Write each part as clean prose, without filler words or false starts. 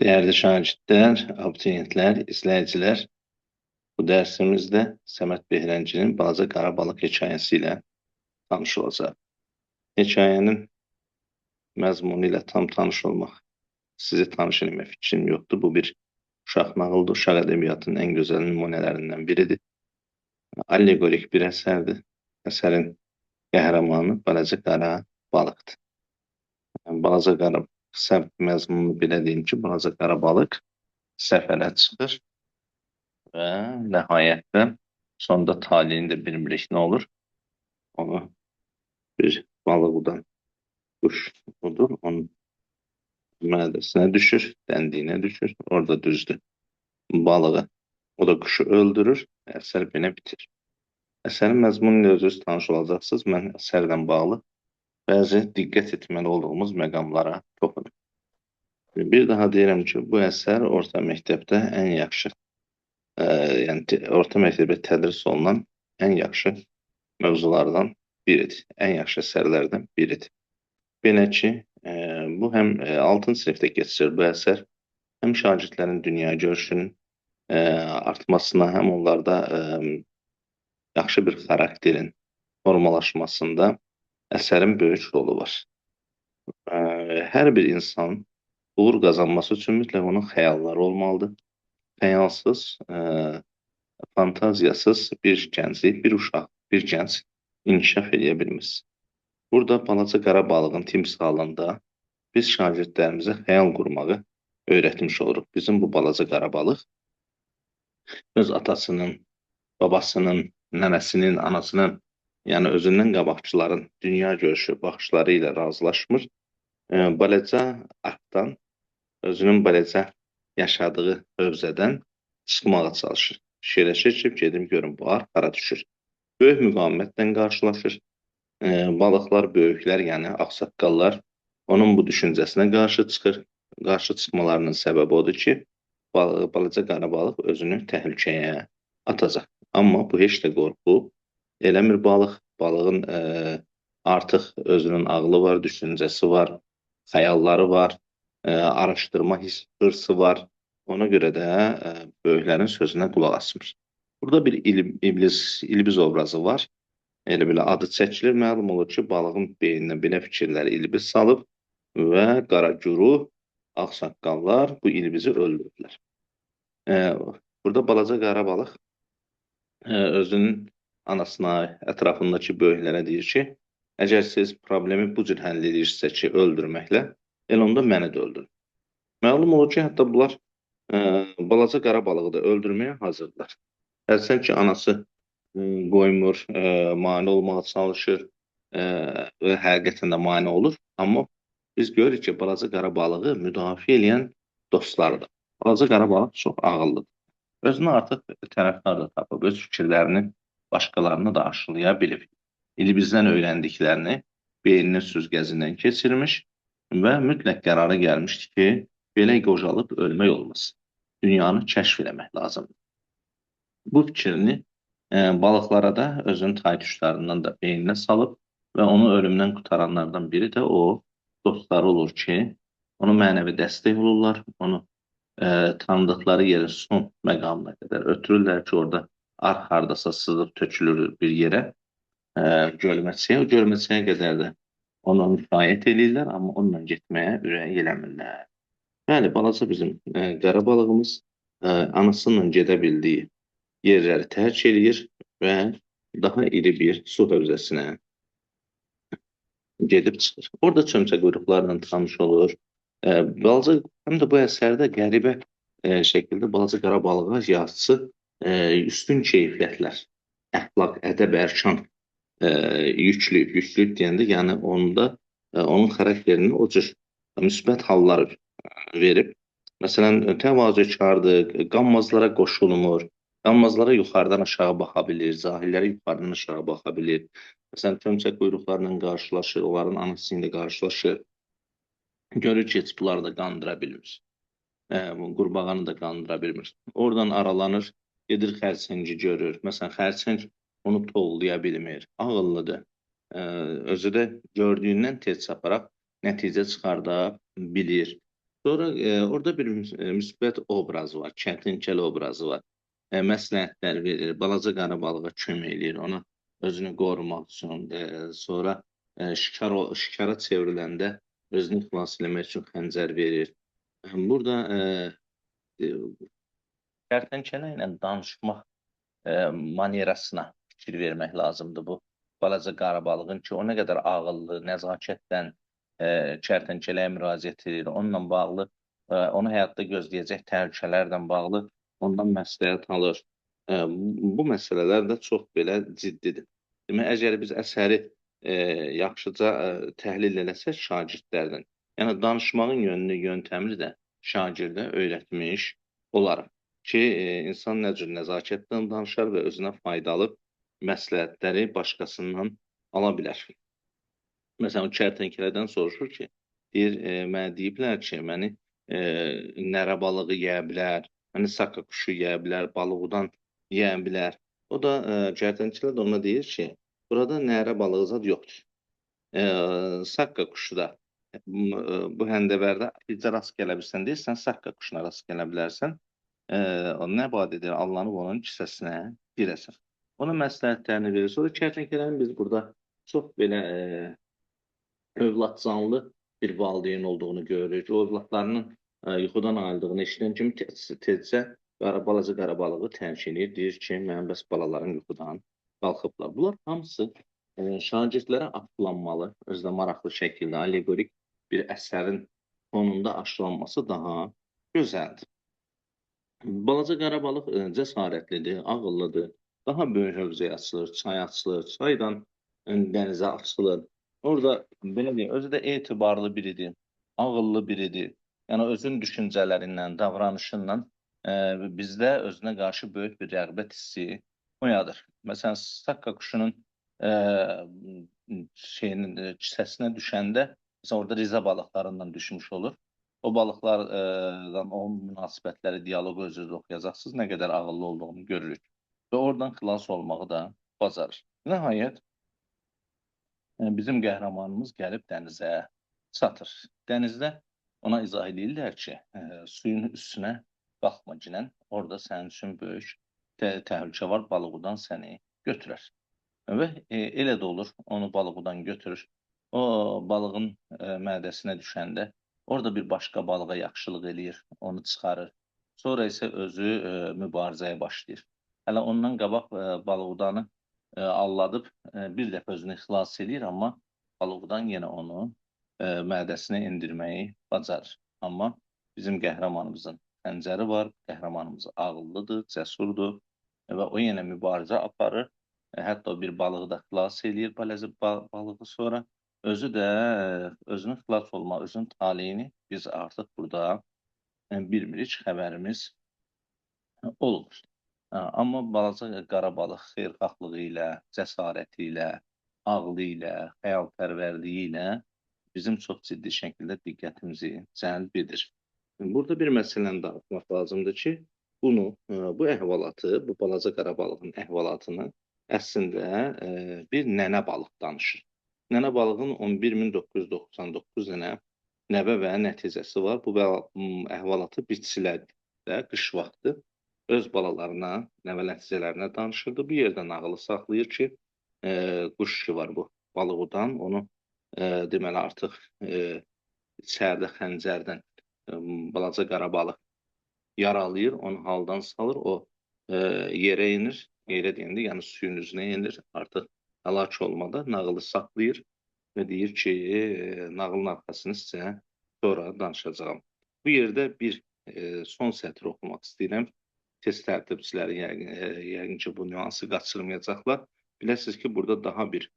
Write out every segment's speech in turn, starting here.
Değerli şagirdler, abituriyentlər, izləyicilər, bu dərsimizdə Səməd Behləncinin Balaca Qarabalıq hekayəsi ilə tanış olacaq. Hekayənin məzmunu ilə tam tanış olmaq, sizi tanış eləmək fikrim yoxdur. Bu bir uşaq nağıldır, uşaq ədəbiyyatının ən gözəl nümunələrindən biridir. Allegorik bir əsərdir. Əsərin qəhrəmanı Balaca Qara balıqdır. Balaca Qara, qısa məzmununu belə deyim ki, Balaca Qara balıq səfərə çıxır və nəhayətdə sonda taleyini də bilmirik nə olur. Onu bir balıq udan quş udur, onun mədəsinə düşür, dəndiyinə düşür, orada düzdür balığı. O da quşu öldürür, əsər belə bitir. Əsərin məzmunu ilə özünüz tanış olacaqsınız. Mən əsərlə bağlı bəzi diqqət etməli olduğumuz məqamlara toxunum. Bir daha deyirəm ki, bu əsər orta məktəbdə ən yaxşı, yəni orta məktəbdə tədris olunan ən yaxşı mövzulardan biridir. Ən yaxşı əsərlərdən biridir. Belə ki, bu həm 6-cı sinifdə keçir bu əsər, həm şagirdlərin dünya görüşünün artmasına, həm onlarda yaxşı bir xarakterin formalaşmasında əsərin böyük rolu var. Hər bir insan uğur qazanması üçün mütləq onun xəyalları olmalıdır. Xəyalsız, fantaziyasız bir gənclik, bir uşaq, bir gənc inkişaf edə bilməz. Burada Balaca Qara balığın timsalında biz şagirdlərimizə xəyal qurmağı öyrətmiş oluruq. Bizim bu Balaca Qara balıq öz atasının, babasının, nənəsinin, anasının, yəni özündən qabaqçıların dünya görüşü, baxışları ilə razılaşmır. Balaca artdan, özünün balaca yaşadığı hövzədən çıxmağa çalışır. Fikirləşir ki, gedim görüm bu arx hara düşür. Böyük müqavimətlə qarşılaşır. Balıqlar, böyüklər, yəni ağsaqqallar onun bu düşüncəsinə qarşı çıxır. Qarşı çıxmalarının səbəbi odur ki, Balaca Qara balıq özünü təhlükəyə atacaq. Amma bu heç də qorxu eləmir balıq. Balığın artıq özünün ağlı var, düşüncəsi var, xəyalları var, araşdırma hırsı var. Ona görə də böyüklərin sözünə qulaq asmır. Burada bir İlbiz obrazı var. Elə belə adı çəkilir, məlum olur ki, balığın beyninə belə fikirləri İlbiz salıb və Qaraguru, ağsaqqallar bu İlbizi öldürdülər. Burada Balaca Qara balıq özünün anasına, ətrafındakı böyüklərə deyir ki, əgər siz problemi bu cür həll edirsinizsə ki, öldürməklə, elə onda məni də öldürün. Məlum olur ki, hətta bunlar Balaca Qara balığı da öldürməyə hazırdılar. Hərsən ki, anası qoymur, mane olmağa çalışır və həqiqətən də mane olur. Amma biz görürük ki, Balaca Qara balığı müdafiə edən dostlardır. Balaca Qara balıq çox ağıllıdır. Özünü artıq tərəfdar da tapıb, öz fikirlərini başqalarına da aşılaya bilib. İlbizdən öyrəndiklərini beyninin süzgəcindən keçirmiş və mütləq qərara gəlmişdi ki, belə qocalıb ölmək olmaz. Dünyanı kəşf eləmək lazımdır. Bu fikrini balıqlara da özünün taytuşlarından da beyninə salıb və onu ölümdən qutaranlardan biri də o dostları olur ki, onu mənəvi dəstək olurlar, onu tanıdıqları yerin son məqamına qədər ötürürlər ki, orada arx hardasa sızıb tökülür bir yerə, gölməçəyə, o gölməçəyə qədər də onu müşayiət edirlər, amma onunla getməyə ürək eləmirlər. Bəli, balaca bizim qara balığımız anasının gedə bildiyi yerləri tərk edir və daha iri bir su hövzəsinə gedib çıxır. Orada çömçə quyruqlarla tanış olur. Balaca, həm də bu əsərdə qəribə şəkildə Balaca Qara balığa yazısı üstün keyfiyyətlər, əxlaq, ədəb, ərkan yüklüyüb deyəndə, yəni onda onun xarakterini o cür müsbət hallar verib. Məsələn, təvazökardır, qanmazlara qoşulmur, qanmazlara yuxarıdan aşağı baxa bilir, zahillərə yuxarıdan aşağı baxa bilir. Məsələn, çömçə quyruqlarla qarşılaşır, onların anası ilə qarşılaşır. Görür ki, heç bunları da qandıra bilmir. Qurbağanı da qandıra bilmir. Oradan aralanır, gedir xərçəngi görür. Məsələn, xərçəng onu tovlaya bilmir. Ağıllıdır. Özü də gördüyündən tez çaparaq nəticə çıxarda bilir. Sonra orada bir müsbət obrazı var, Çətinkəl obrazı var. Məsləhətlər verir, balaca qara balığa kömək eləyir, ona özünü qorumaq üçün. Sonra şikara çevriləndə özünü xilas eləmək üçün xəncər verir. Burada e, kərtənkələ ilə danışmaq manerasına fikir vermək lazımdır bu balaca qara balığın ki, o nə qədər ağıllı, nəzakətdən kərtənkələyə müraciət edir, onunla bağlı, onu həyatda gözləyəcək təhlükələrdən bağlı ondan məsləhət alır. Bu məsələlər də çox belə ciddidir. Demək, əgər biz əsəri yaxşıca təhlil eləsək şagirdlərdən, yəni danışmağın yönünü, yöntəmini də şagirdə öyrətmiş olarıq ki, insan nə cür nəzakətlə danışar və özünə faydalı məsləhətləri başqasından ala bilər. Məsələn, o kərtənkələdən soruşur ki, deyir, mənə deyiblər ki, məni nərə balığı yeyə bilər, məni saka quşu yeyə bilər, balıqdan yeyə bilər. O da kərtənkələ də ona deyir ki, burada nərə balığı zad yoxdur. Sakka quşu da bu həndəvərdə bircə rast gələ bilsən deyirsən, sakka quşuna rast gələ bilərsən. O nə vaad edir, allanıb onun kisəsinə girəsən. Ona məsləhətlərini verir. Sonra kərtənkələnin biz burada çox belə övladcanlı bir valideyn olduğunu görürük. O övladlarının yuxudan ayıldığını eşidən kimi tezcə balaca qara balığı tərk edir. Deyir ki, mənim bəs balalarım yuxudan qalxıblar. Bunlar hamısı şagirdlərə aşılanmalı, özdə maraqlı şəkildə, allegorik bir əsərin fonunda aşılanması daha gözəldir. Balaca qara balıq cəsarətlidir, ağıllıdır, daha böyük hövzəyə açılır, çay açılır, çaydan dənizə açılır. Orada belə deyim, özü də etibarlı biridir, ağıllı biridir. Yəni özün düşüncələrindən, davranışından bizdə özünə qarşı böyük bir rəğbət hissi oyadır. Məsələn, sakka quşunun kisəsinə düşəndə, məsələn, orada rizə balıqlarından düşmüş olur. O balıqlardan onun münasibətləri, dialoqu özünüz oxuyacaqsınız, nə qədər ağıllı olduğunu görürük. Və oradan xilas olmağı da bacarır. Nəhayət, bizim qəhrəmanımız gəlib dənizə çatır. Dənizdə ona izah edirlər ki, suyun üstünə qalxma ginən, orada sənin üçün böyük təhlükə var, balıqdan səni götürər. Və elə də olur, onu balıqdan götürür. O balığın mədəsinə düşəndə orada bir başqa balığa yaxşılıq eləyir, onu çıxarır. Sonra isə özü mübarizəyə başlayır. Hələ ondan qabaq balıqdanı alladıb bir dəfə özünü xilas edir, amma balıqdan yenə onu mədəsinə endirməyi bacarır. Amma bizim qəhrəmanımızın xəncəri var, qəhrəmanımız ağıllıdır, cəsurdur və o yenə mübarizə aparır. Hətta o bir balığı da xilas edir, balaca balığı sonra. Özü də özünün xilas olma, özünün taleyini biz artıq burada bilmirik, xəbərimiz olmur. Amma balaca qara balıq xeyirxahlığı ilə, cəsarəti ilə, ağlı ilə, xəyalpərvərliyi ilə bizim çox ciddi şəkildə diqqətimizi cəlb edir. Burada bir məsələni də atmaq lazımdır ki, bu əhvalatı, bu balaca qara balığın əhvalatını əslində bir nənə balıq danışır. Nənə balığın 11.999 dənə nəvə və nəticəsi var. Bu əhvalatı biçilər də qış vaxtı öz balalarına, nəvə nəticələrinə danışırdı. Bu yerdə nağılı saxlayır ki, quş ki var bu balığıdan, onu deməli artıq içəridə xəncərdən balaca qara balıq yaralayır, onu haldan salır, o yerə inir, yerə deyəndə, yəni suyun üzünə inir, artıq həlak olmada nağılı saxlayır və deyir ki, nağılın arxasını sizə sonra danışacağam. Bu yerdə bir son sətri oxumaq istəyirəm. Test tərtibçiləri yəqin ki, bu nüansı qaçırmayacaqlar. Biləsiniz ki, burada daha bir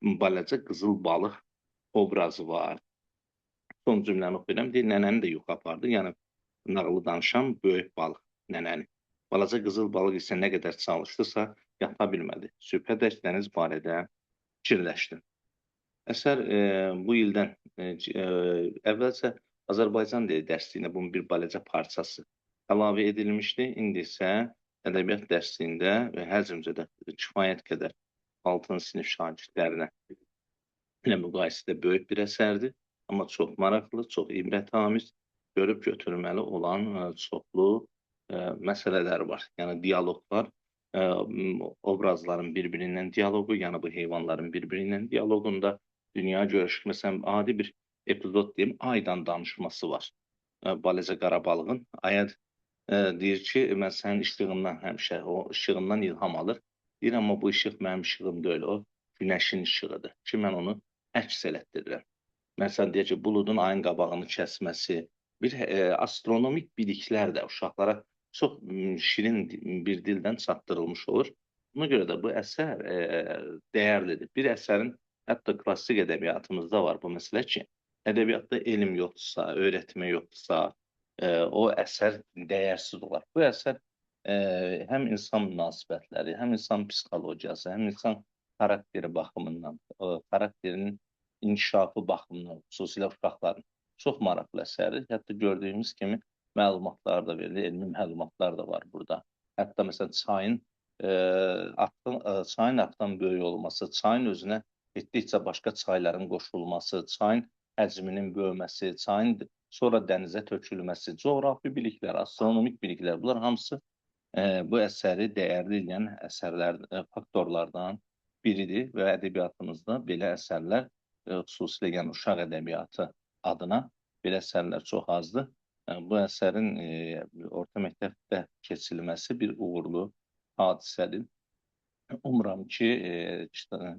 balaca qızıl balıq obrazı var. Son cümləni oxuyuram. Deyir, nənəni də yuxu apardı. Yəni, nağılı danışan böyük balıq nənəni. Balaca qızıl balıq isə nə qədər çalışdısa, yata bilmədi. Sübhədək dəniz barədə fikirləşdi. Əsər bu ildən əvvəlcə Azərbaycan dili dərsliyində bunun bir balaca parçası əlavə edilmişdi. İndi isə ədəbiyyat dərsliyində və həcmcə də kifayət qədər 6-cı sinif şagirdlərinə ilə müqayisədə böyük bir əsərdir. Amma çox maraqlı, çox ibrətamiz, görüb götürməli olan çoxlu məsələlər var. Yəni dialoqlar, obrazların bir-birindən dialoqu, yəni bu heyvanların bir-birindən dialoqunda dünya görüş, məsələn, adi bir epizod deyim, aydan danışması var. Balaca qara balığın aya deyir ki, mən sənin işığından həmişə, o işığından ilham alır. Deyir, amma bu işıq mənim işığım deyil, o günəşin işığıdır ki, mən onu əks elətdirirəm. Məsələn, deyək ki, buludun ayın qabağını kəsməsi, bir astronomik biliklər də uşaqlara çox şirin bir dildən çatdırılmış olur. Buna görə də bu əsər dəyərlidir. Bir əsərin, hətta klassik ədəbiyyatımızda var bu məsələ ki, ədəbiyyatda elm yoxdursa, öyrətmə yoxdursa, o əsər dəyərsiz olar. Bu əsər həm insan münasibətləri, həm insan psixologiyası, həm insan xarakteri baxımından, xarakterinin inkişafı baxımından, xüsusilə uşaqların çox maraqlı əsərdir. Hətta gördüyümüz kimi məlumatlar da verilir, elmi məlumatlar da var burada. Hətta məsələn çayın həddən böyük olması, çayın özünə getdikcə başqa çayların qoşulması, çayın həcminin böyüməsi, çayın sonra dənizə tökülməsi, coğrafi biliklər, astronomik biliklər, bunlar hamısı bu əsəri dəyərli edən əsərlər, faktorlardan biridir və ədəbiyyatımızda belə əsərlər, xüsusilə yəni uşaq ədəbiyyatı adına belə əsərlər çox azdır. Bu əsərin orta məktəbdə keçirilməsi bir uğurlu hadisədir. Umuram ki,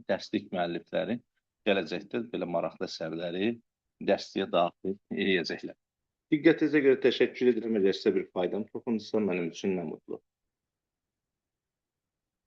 dərslik müəllifləri gələcəkdə belə maraqlı əsərləri dərsliyə daxil edəcəklər. Diqqətinizə görə təşəkkür edirəm. Əgər sizə bir faydam toxundusa, mənim üçün nə mutlu.